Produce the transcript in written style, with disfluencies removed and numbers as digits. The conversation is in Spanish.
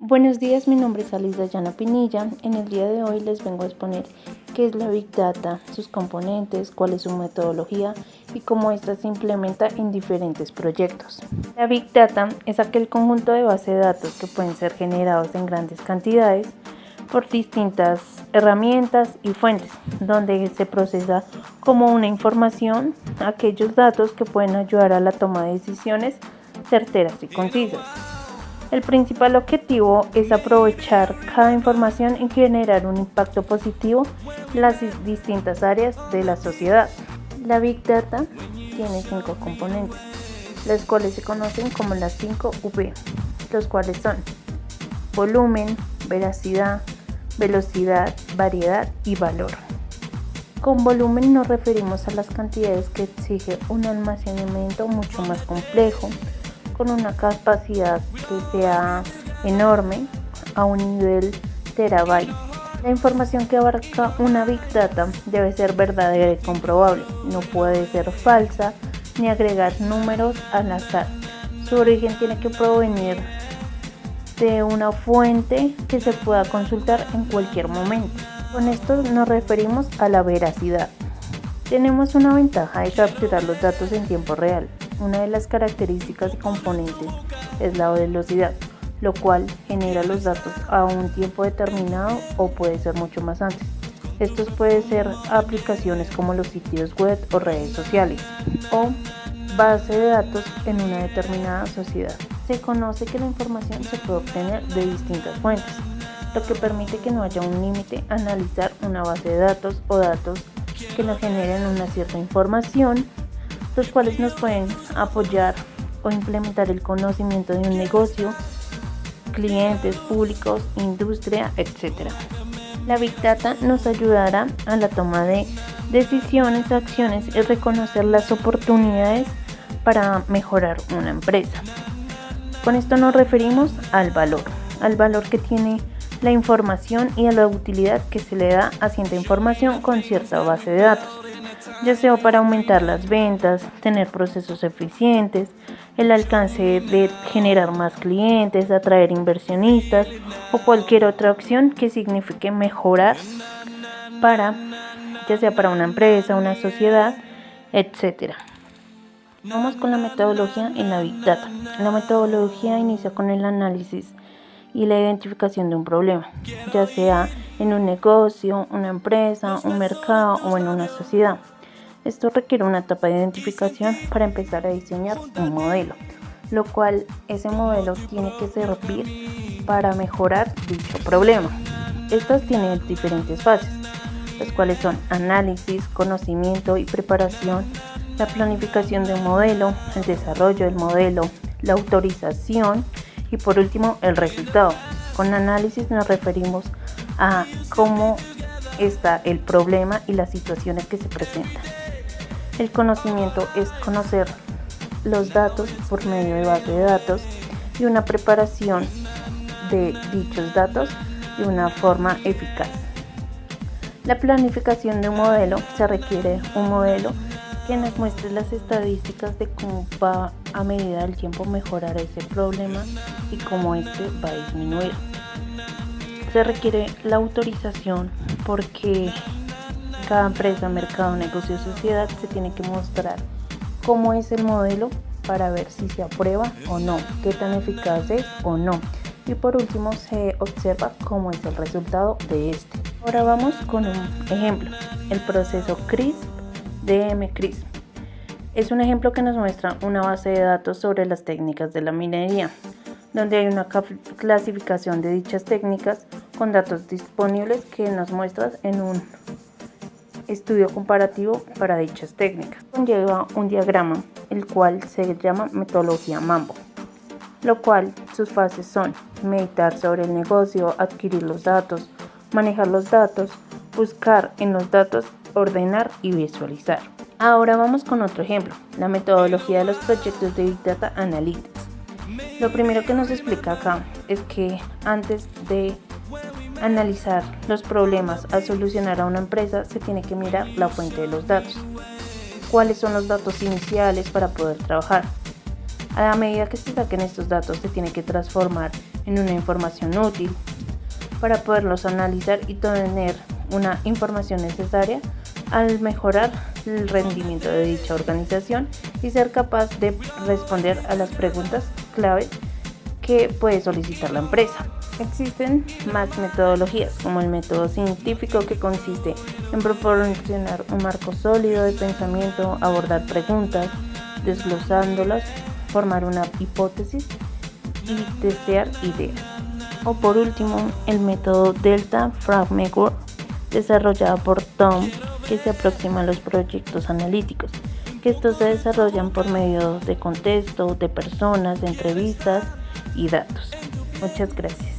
Buenos días, mi nombre es Alice Dayana Pinilla. En el día de hoy les vengo a exponer qué es la Big Data, sus componentes, cuál es su metodología y cómo ésta se implementa en diferentes proyectos. La Big Data es aquel conjunto de bases de datos que pueden ser generados en grandes cantidades por distintas herramientas y fuentes, donde se procesa como una información aquellos datos que pueden ayudar a la toma de decisiones certeras y concisas. El principal objetivo es aprovechar cada información y generar un impacto positivo en las distintas áreas de la sociedad. La Big Data tiene 5 componentes, las cuales se conocen como las 5 V, los cuales son volumen, veracidad, velocidad, variedad y valor. Con volumen nos referimos a las cantidades que exige un almacenamiento mucho más complejo, con una capacidad que sea enorme a un nivel terabyte. La información que abarca una Big Data debe ser verdadera y comprobable, no puede ser falsa ni agregar números al azar. Su origen tiene que provenir de una fuente que se pueda consultar en cualquier momento. Con esto nos referimos a la veracidad. Tenemos una ventaja de capturar los datos en tiempo real. Una de las características y componentes es la velocidad, lo cual genera los datos a un tiempo determinado o puede ser mucho más antes. Estos pueden ser aplicaciones como los sitios web o redes sociales o base de datos en una determinada sociedad. Se conoce que la información se puede obtener de distintas fuentes, lo que permite que no haya un límite a analizar una base de datos o datos que nos generen una cierta información, los cuales nos pueden apoyar o implementar el conocimiento de un negocio, clientes, públicos, industria, etc. La Big Data nos ayudará a la toma de decisiones, acciones y reconocer las oportunidades para mejorar una empresa. Con esto nos referimos al valor que tiene la información y a la utilidad que se le da a cierta información con cierta base de datos, ya sea para aumentar las ventas, tener procesos eficientes, el alcance de generar más clientes, atraer inversionistas o cualquier otra opción que signifique mejorar ya sea para una empresa, una sociedad, etc. Vamos con la metodología en la Big Data. La metodología inicia con el análisis y la identificación de un problema, ya sea en un negocio, una empresa, un mercado o en una sociedad. Esto requiere una etapa de identificación para empezar a diseñar un modelo, lo cual ese modelo tiene que servir para mejorar dicho problema. Estas tienen diferentes fases, las cuales son análisis, conocimiento y preparación, la planificación de un modelo, el desarrollo del modelo, la autorización y por último el resultado. Con análisis nos referimos a cómo está el problema y las situaciones que se presentan. El conocimiento es conocer los datos por medio de base de datos y una preparación de dichos datos de una forma eficaz. La planificación de un modelo, se requiere un modelo que nos muestre las estadísticas de cómo va a medida del tiempo mejorar ese problema y cómo este va a disminuir. Se requiere la autorización porque cada empresa, mercado, negocio, sociedad se tiene que mostrar cómo es el modelo para ver si se aprueba o no, qué tan eficaz es o no. Y por último se observa cómo es el resultado de este. Ahora vamos con un ejemplo, el proceso CRISP-DM-CRISP. Es un ejemplo que nos muestra una base de datos sobre las técnicas de la minería, donde hay una clasificación de dichas técnicas con datos disponibles que nos muestran en un estudio comparativo para dichas técnicas. Conlleva un diagrama, el cual se llama metodología Mambo, lo cual sus fases son meditar sobre el negocio, adquirir los datos, manejar los datos, buscar en los datos, ordenar y visualizar. Ahora vamos con otro ejemplo, la metodología de los proyectos de Big Data Analytics. Lo primero que nos explica acá es que antes de analizar los problemas a solucionar a una empresa se tiene que mirar la fuente de los datos. ¿Cuáles son los datos iniciales para poder trabajar? A medida que se saquen estos datos se tiene que transformar en una información útil para poderlos analizar y tener una información necesaria al mejorar el rendimiento de dicha organización y ser capaz de responder a las preguntas clave que puede solicitar la empresa. Existen más metodologías, como el método científico, que consiste en proporcionar un marco sólido de pensamiento, abordar preguntas, desglosándolas, formar una hipótesis y testear ideas. O por último, el método Delta Framework, desarrollado por Tom, que se aproxima a los proyectos analíticos, que estos se desarrollan por medio de contexto, de personas, de entrevistas y datos. Muchas gracias.